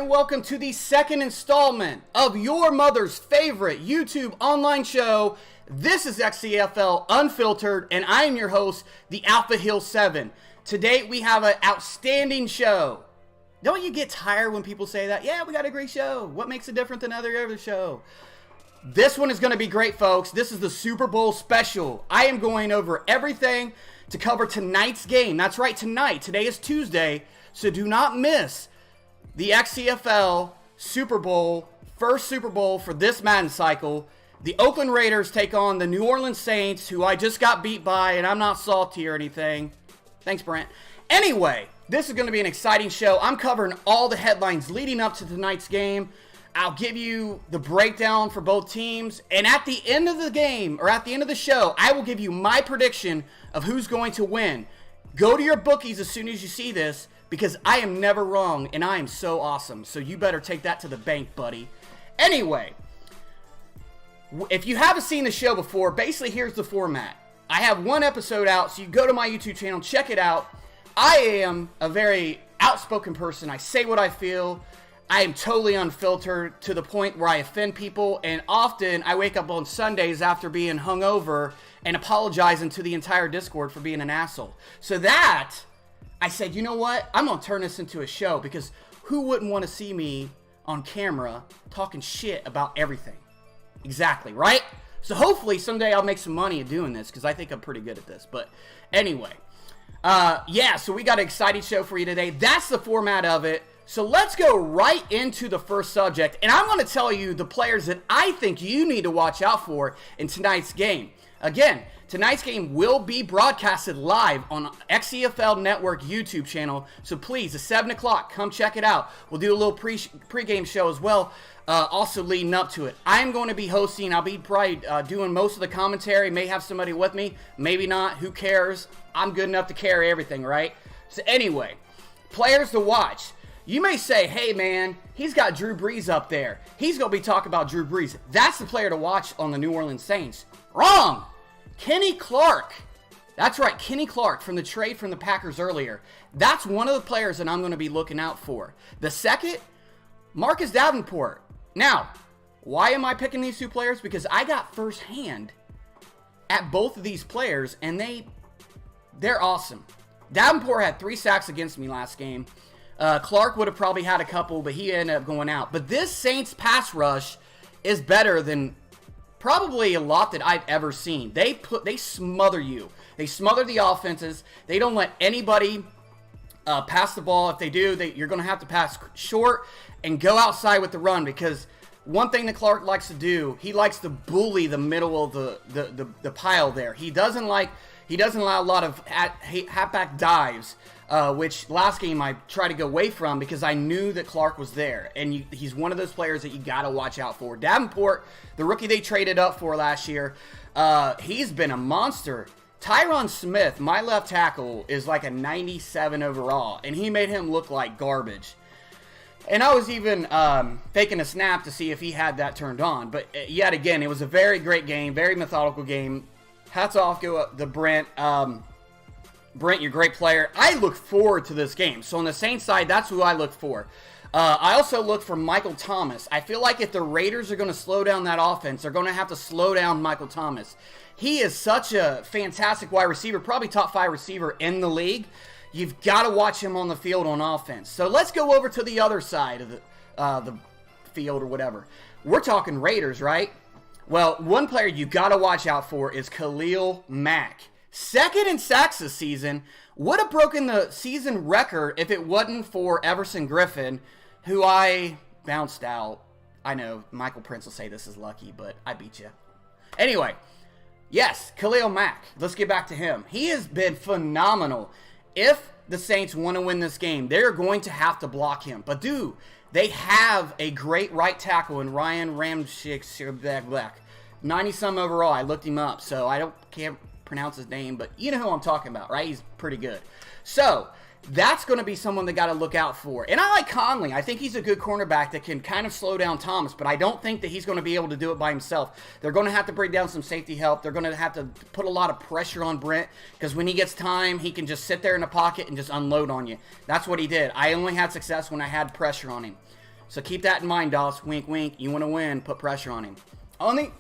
and welcome to the second installment of your mother's favorite YouTube online show. This is XCFL Unfiltered, and I am your host, the Alpha Hill 7. Today we have an outstanding show. Don't you get tired when people say that? Yeah, we got a great show. What makes it different than other show? This one is going to be great, folks. This is the Super Bowl special. I am going over everything to cover tonight's game. That's right, tonight. Today is Tuesday, so do not miss the XCFL Super Bowl, first Super Bowl for this Madden cycle. The Oakland Raiders take on the New Orleans Saints, who I just got beat by, and I'm not salty or anything. Thanks, Brent. Anyway, this is going to be an exciting show. I'm covering all the headlines leading up to tonight's game. I'll give you the breakdown for both teams, and at the end of the game, or at the end of the show, I will give you my prediction of who's going to win. Go to your bookies as soon as you see this, because I am never wrong, and I am so awesome. So you better take that to the bank, buddy. Anyway, if you haven't seen the show before, basically here's the format. I have one episode out, so you go to my YouTube channel, check it out. I am a very outspoken person. I say what I feel. I am totally unfiltered to the point where I offend people, and often I wake up on Sundays after being hungover and apologizing to the entire Discord for being an asshole. So that, I said, you know what? I'm going to turn this into a show, because who wouldn't want to see me on camera talking shit about everything? Exactly, right? So hopefully someday I'll make some money at doing this, because I think I'm pretty good at this. But anyway, yeah, so we got an exciting show for you today. That's the format of it. So let's go right into the first subject, and I'm going to tell you the players that I think you need to watch out for in tonight's game. Again, tonight's game will be broadcasted live on XCFL Network YouTube channel, so please, at 7 o'clock, come check it out. We'll do a little pre-game show as well, also leading up to it. I'm going to be hosting. I'll be probably doing most of the commentary. May have somebody with me, maybe not. Who cares? I'm good enough to carry everything, right? So anyway, players to watch. You may say, hey man, he's got Drew Brees up there. He's going to be talking about Drew Brees. That's the player to watch on the New Orleans Saints. Wrong! Kenny Clark. That's right, Kenny Clark from the trade from the Packers earlier. That's one of the players that I'm going to be looking out for. The second, Marcus Davenport. Now, why am I picking these two players? Because I got firsthand at both of these players, and they're awesome. Davenport had 3 sacks against me last game. Clark would have probably had a couple, but he ended up going out. But this Saints pass rush is better than probably a lot that I've ever seen. They smother you. They smother the offenses. They don't let anybody pass the ball. If they do, you're going to have to pass short and go outside with the run, because one thing that Clark likes to do, he likes to bully the middle of the pile there. He doesn't allow a lot of halfback dives, which last game I tried to go away from because I knew that Clark was there. And he's one of those players that you got to watch out for. Davenport, the rookie they traded up for last year, he's been a monster. Tyron Smith, my left tackle, is like a 97 overall, and he made him look like garbage. And I was even faking a snap to see if he had that turned on. But yet again, it was a very great game, very methodical game. Hats off to Brent. Brent, you're a great player. I look forward to this game. So on the Saints side, that's who I look for. I also look for Michael Thomas. I feel like if the Raiders are going to slow down that offense, they're going to have to slow down Michael Thomas. He is such a fantastic wide receiver, probably top 5 receiver in the league. You've got to watch him on the field on offense. So let's go over to the other side of the field or whatever. We're talking Raiders, right? Well, one player you got to watch out for is Khalil Mack. Second in sacks this season. Would have broken the season record if it wasn't for Everson Griffin, who I bounced out. I know Michael Prince will say this is lucky, but I beat you. Anyway, yes, Khalil Mack. Let's get back to him. He has been phenomenal. If the Saints want to win this game, they're going to have to block him. But dude, they have a great right tackle in Ryan Ramczyk, 90-some overall. I looked him up, so can't pronounce his name, but you know who I'm talking about, right? He's pretty good. So that's going to be someone they got to look out for. And I like Conley. I think he's a good cornerback that can kind of slow down Thomas, but I don't think that he's going to be able to do it by himself. They're going to have to bring down some safety help. They're going to have to put a lot of pressure on Brent, because when he gets time, he can just sit there in the pocket and just unload on you. That's what he did. I only had success when I had pressure on him. So keep that in mind, Doss. Wink, wink. You want to win, put pressure on him. On the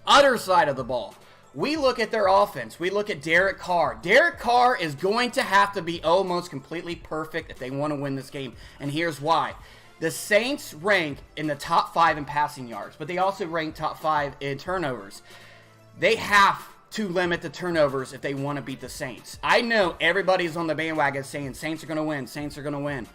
other side of the ball, we look at their offense. We look at Derek Carr. Derek Carr is going to have to be almost completely perfect if they want to win this game. And here's why. The Saints rank in the top 5 in passing yards, but they also rank top 5 in turnovers. They have to limit the turnovers if they want to beat the Saints. I know everybody's on the bandwagon saying Saints are going to win, Saints are going to win.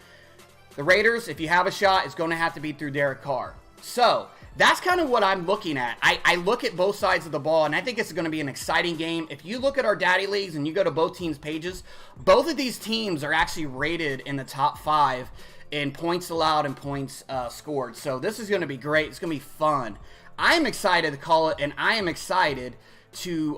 The Raiders, if you have a shot, it's going to have to be through Derek Carr. So that's kind of what I'm looking at. I look at both sides of the ball, and I think it's going to be an exciting game. If you look at our daddy leagues and you go to both teams' pages, both of these teams are actually rated in the top 5 in points allowed and points scored. So this is going to be great. It's going to be fun. I am excited to call it, and I am excited to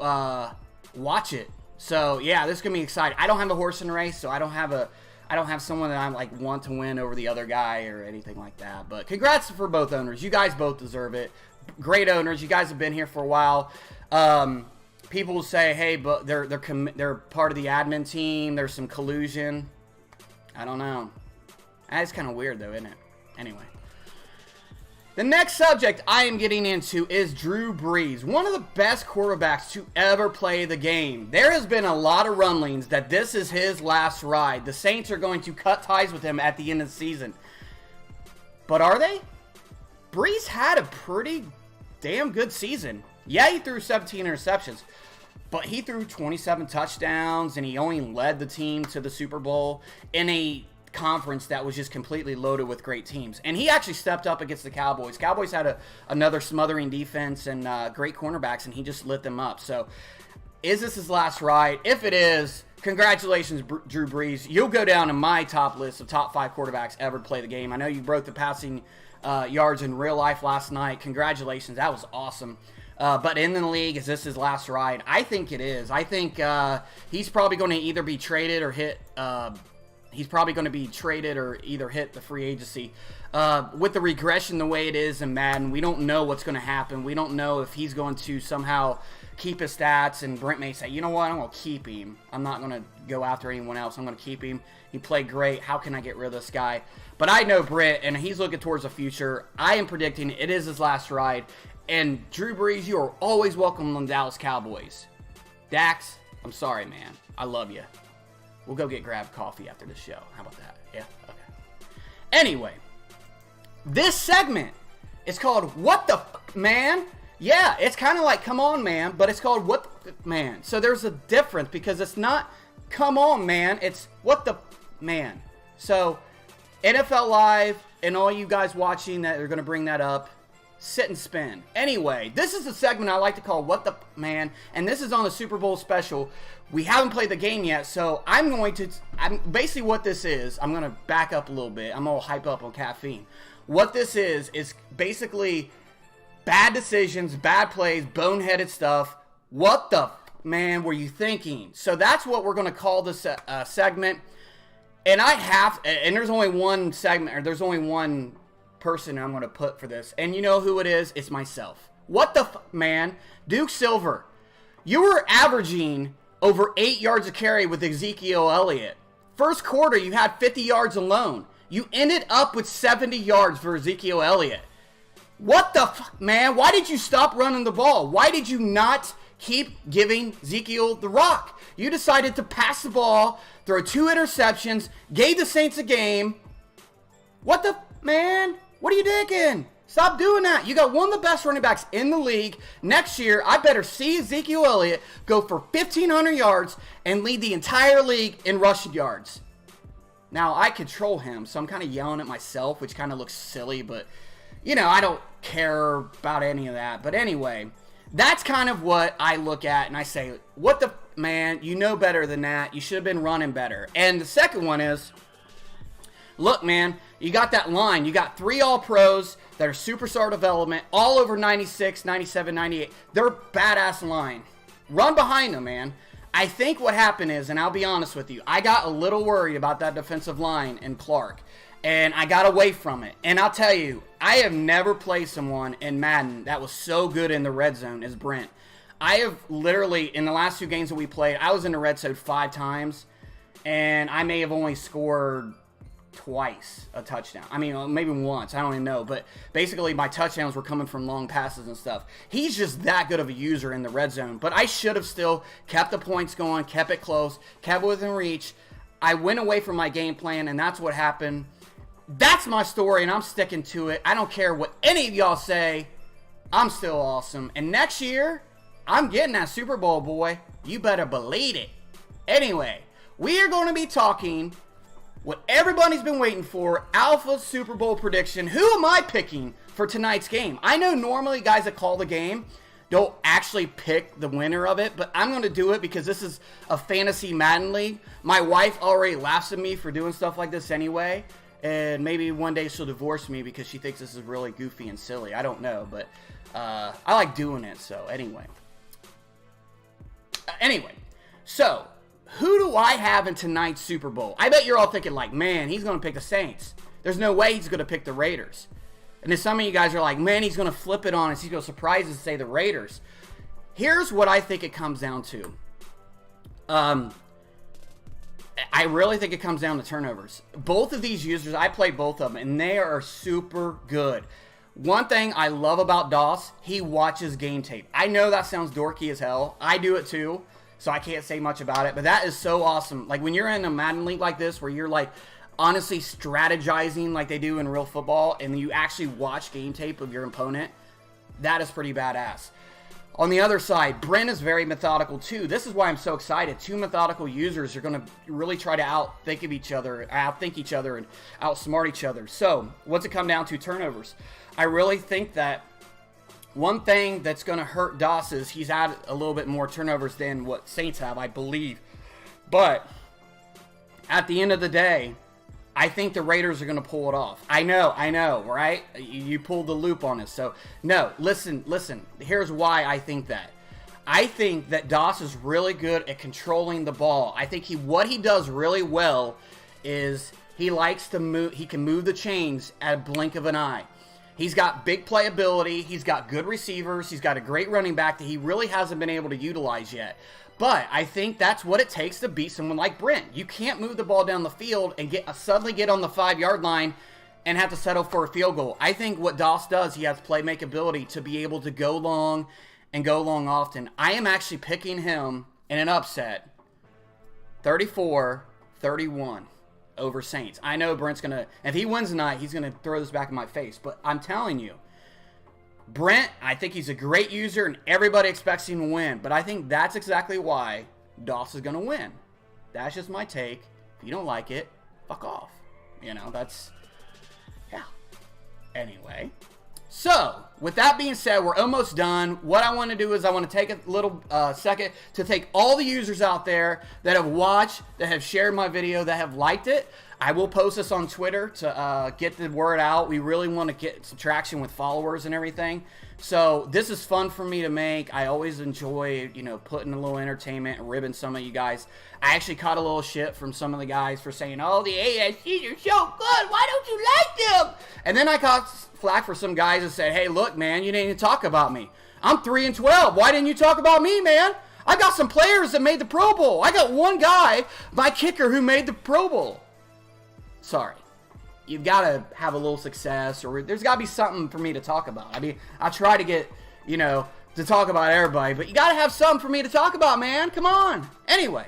watch it. So yeah, this is going to be exciting. I don't have a horse in the race, so I don't have someone that I like want to win over the other guy or anything like that. But congrats for both owners. You guys both deserve it. Great owners. You guys have been here for a while. People will say, "Hey, but they're part of the admin team. There's some collusion." I don't know. That's kind of weird, though, isn't it? Anyway. The next subject I am getting into is Drew Brees, one of the best quarterbacks to ever play the game. There has been a lot of rumblings that this is his last ride. The Saints are going to cut ties with him at the end of the season. But are they? Brees had a pretty damn good season. Yeah, he threw 17 interceptions, but he threw 27 touchdowns, and he only led the team to the Super Bowl in a conference that was just completely loaded with great teams. And he actually stepped up against the Cowboys. Cowboys had another smothering defense and great cornerbacks, and he just lit them up. So is this his last ride? If it is, congratulations, Drew Brees. You'll go down in my top list of top 5 quarterbacks ever to play the game. I know you broke the passing yards in real life last night. Congratulations. That was awesome. But in the league, is this his last ride? I think it is. I think he's probably going to either be traded or hit the free agency. With the regression the way it is in Madden, we don't know what's going to happen. We don't know if he's going to somehow keep his stats, and Brent may say, you know what, I'm going to keep him. I'm not going to go after anyone else. I'm going to keep him. He played great. How can I get rid of this guy? But I know Brent, and he's looking towards the future. I am predicting it is his last ride. And Drew Brees, you are always welcome on the Dallas Cowboys. Dax, I'm sorry, man. I love you. We'll go grab coffee after the show. How about that? Yeah? Okay. Anyway, this segment is called What the Fuck, Man? Yeah, it's kind of like Come On, Man, but it's called What the Fuck, Man. So there's a difference because it's not Come On, Man. It's What the Fuck, Man. So NFL Live and all you guys watching that are going to bring that up, sit and spin. Anyway, this is a segment I like to call What the Fuck, Man, and this is on the Super Bowl special. We haven't played the game yet, so basically what this is, I'm going to back up a little bit. I'm all hype up on caffeine. What this is basically bad decisions, bad plays, boneheaded stuff. What the fuck, man, were you thinking? So that's what we're going to call this segment. And there's only one segment, or there's only one person I'm going to put for this. And you know who it is? It's myself. What the fuck, man? Duke Silver, you were averaging over 8 yards a carry with Ezekiel Elliott. First quarter, you had 50 yards alone. You ended up with 70 yards for Ezekiel Elliott. What the fuck, man? Why did you stop running the ball? Why did you not keep giving Ezekiel the rock? You decided to pass the ball, throw 2 interceptions, gave the Saints a game. What the, man? What are you thinking? Stop doing that. You got one of the best running backs in the league. Next year, I better see Ezekiel Elliott go for 1,500 yards and lead the entire league in rushing yards. Now, I control him, so I'm kind of yelling at myself, which kind of looks silly, but, you know, I don't care about any of that. But anyway, that's kind of what I look at, and I say, what the, man, you know better than that. You should have been running better. And the second one is, look, man, you got that line. You got 3 All-Pros that are superstar development, all over 96, 97, 98. They're a badass line. Run behind them, man. I think what happened is, and I'll be honest with you, I got a little worried about that defensive line in Clark, and I got away from it. And I'll tell you, I have never played someone in Madden that was so good in the red zone as Brent. I have literally, in the last 2 games that we played, I was in the red zone 5 times, and I may have only scored twice a touchdown. I mean, maybe once. I don't even know. But basically, my touchdowns were coming from long passes and stuff. He's just that good of a user in the red zone. But I should have still kept the points going, kept it close, kept it within reach. I went away from my game plan, and that's what happened. That's my story, and I'm sticking to it. I don't care what any of y'all say. I'm still awesome. And next year, I'm getting that Super Bowl, boy. You better believe it. Anyway, we are going to be talking what everybody's been waiting for, Alpha Super Bowl prediction. Who am I picking for tonight's game? I know normally guys that call the game don't actually pick the winner of it, but I'm going to do it because this is a fantasy Madden league. My wife already laughs at me for doing stuff like this anyway, and maybe one day she'll divorce me because she thinks this is really goofy and silly. I don't know, but I like doing it, so anyway. So who do I have in tonight's Super Bowl? I bet you're all thinking like, man, he's going to pick the Saints. There's no way he's going to pick the Raiders. And then some of you guys are like, man, he's going to flip it on us. He's going to surprise us and say the Raiders. Here's what I think it comes down to. I really think it comes down to turnovers. Both of these users, I played both of them, and they are super good. One thing I love about Doss, he watches game tape. I know that sounds dorky as hell. I do it too, so I can't say much about it, but that is so awesome. Like when you're in a Madden league like this where you're like honestly strategizing like they do in real football and you actually watch game tape of your opponent, that is pretty badass. On the other side, Brent is very methodical too. This is why I'm so excited. Two methodical users are going to really try to outthink each other, and outsmart each other. So, what's it come down to? Turnovers. I really think that one thing that's going to hurt Doss is he's had a little bit more turnovers than what Saints have, I believe. But at the end of the day, I think the Raiders are going to pull it off. I know, right? You pulled the loop on us. So, no, listen. Here's why I think that. I think that Doss is really good at controlling the ball. I think what he does really well is he likes to move. He can move the chains at a blink of an eye. He's got big playability. He's got good receivers. He's got a great running back that he really hasn't been able to utilize yet. But I think that's what it takes to beat someone like Brent. You can't move the ball down the field and suddenly get on the 5-yard line and have to settle for a field goal. I think what Doss does, he has playmaking ability to be able to go long and go long often. I am actually picking him in an upset, 34-31 over Saints. I know Brent's going to, if he wins tonight, he's going to throw this back in my face. But I'm telling you, Brent, I think he's a great user, and everybody expects him to win. But I think that's exactly why Doss is going to win. That's just my take. If you don't like it, fuck off. That's, yeah. Anyway. So, with that being said, we're almost done. What I want to do is I want to take a little second to thank all the users out there that have watched, that have shared my video, that have liked it. I will post this on Twitter to get the word out. We really want to get some traction with followers and everything. So this is fun for me to make. I always enjoy, putting a little entertainment and ribbing some of you guys. I actually caught a little shit from some of the guys for saying, oh, the ASCs are so good. Why don't you like them? And then I got flack for some guys that said, hey, look, man, you didn't even talk about me. I'm 3-12. Why didn't you talk about me, man? I got some players that made the Pro Bowl. I got one guy, my kicker, who made the Pro Bowl. Sorry. You've got to have a little success, or there's got to be something for me to talk about. I mean, I try to get, to talk about everybody, but you got to have something for me to talk about, man. Come on. Anyway,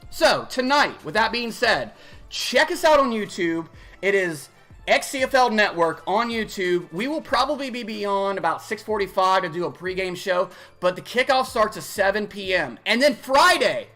so tonight, with that being said, check us out on YouTube. It is XCFL Network on YouTube. We will probably be on about 6:45 to do a pregame show, but the kickoff starts at 7 p.m. And then Friday,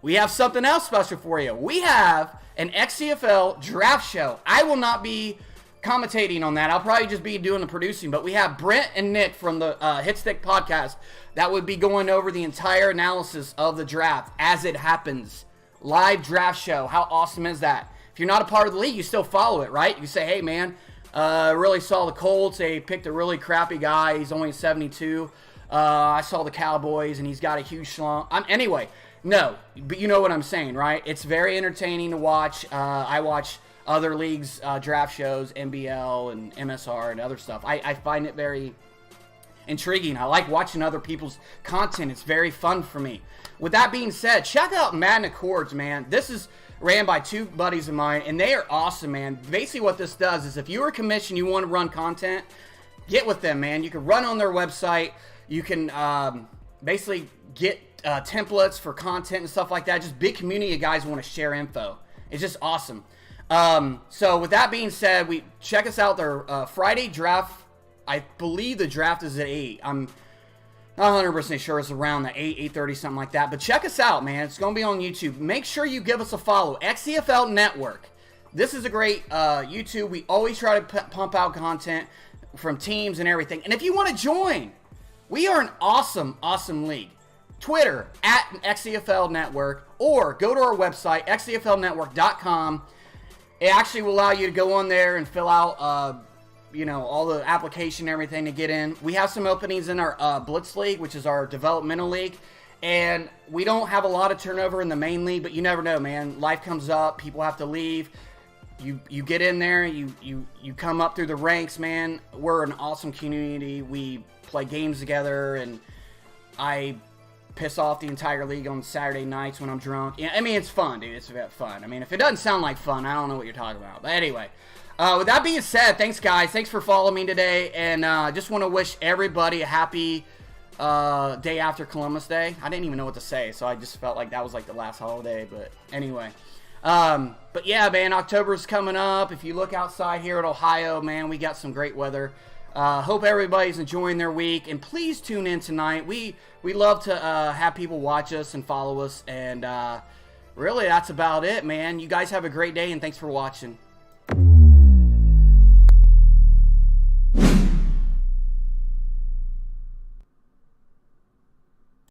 we have something else special for you. We have an XCFL draft show. I will not be commentating on that. I'll probably just be doing the producing, but we have Brent and Nick from the Hit Stick podcast that would be going over the entire analysis of the draft as it happens. Live draft show. How awesome is that? If you're not a part of the league, you still follow it, right? You say, hey, man, really saw the Colts. They picked a really crappy guy. He's only 72. I saw the Cowboys, and he's got a huge schlong. Anyway, no, but you know what I'm saying, right? It's very entertaining to watch. I watch other leagues' draft shows, NBL and MSR and other stuff. I find it very intriguing. I like watching other people's content. It's very fun for me. With that being said, check out Madden Accords, man. This is ran by two buddies of mine, and they are awesome, man. Basically what this does is if you're a commission, you want to run content, get with them, man. You can run on their website. You can basically get templates for content and stuff like that. Just big community of guys who want to share info. It's just awesome. So with that being said, check us out. Their Friday draft, I believe the draft is at 8. I'm not 100% sure. It's around the 8:30, something like that. But check us out, man. It's going to be on YouTube. Make sure you give us a follow. XCFL Network. This is a great YouTube. We always try to pump out content from teams and everything. And if you want to join, we are an awesome, awesome league. Twitter, at XCFL Network, or go to our website, xcflnetwork.com. It actually will allow you to go on there and fill out, all the application and everything to get in. We have some openings in our Blitz League, which is our developmental league. And we don't have a lot of turnover in the main league, but you never know, man. Life comes up. People have to leave. You get in there. You come up through the ranks, man. We're an awesome community. We play games together, and I piss off the entire league on Saturday nights when I'm drunk. Yeah, I mean, it's fun, dude. It's fun. I mean, if it doesn't sound like fun, I don't know what you're talking about. But anyway, with that being said, thanks, guys. Thanks for following me today. And I just want to wish everybody a happy day after Columbus Day. I didn't even know what to say, so I just felt like that was like the last holiday. But anyway. But yeah, man, October's coming up. If you look outside here at Ohio, man, we got some great weather. Hope everybody's enjoying their week, and please tune in tonight. We love to have people watch us and follow us, and really that's about it, man. You guys have a great day, and thanks for watching.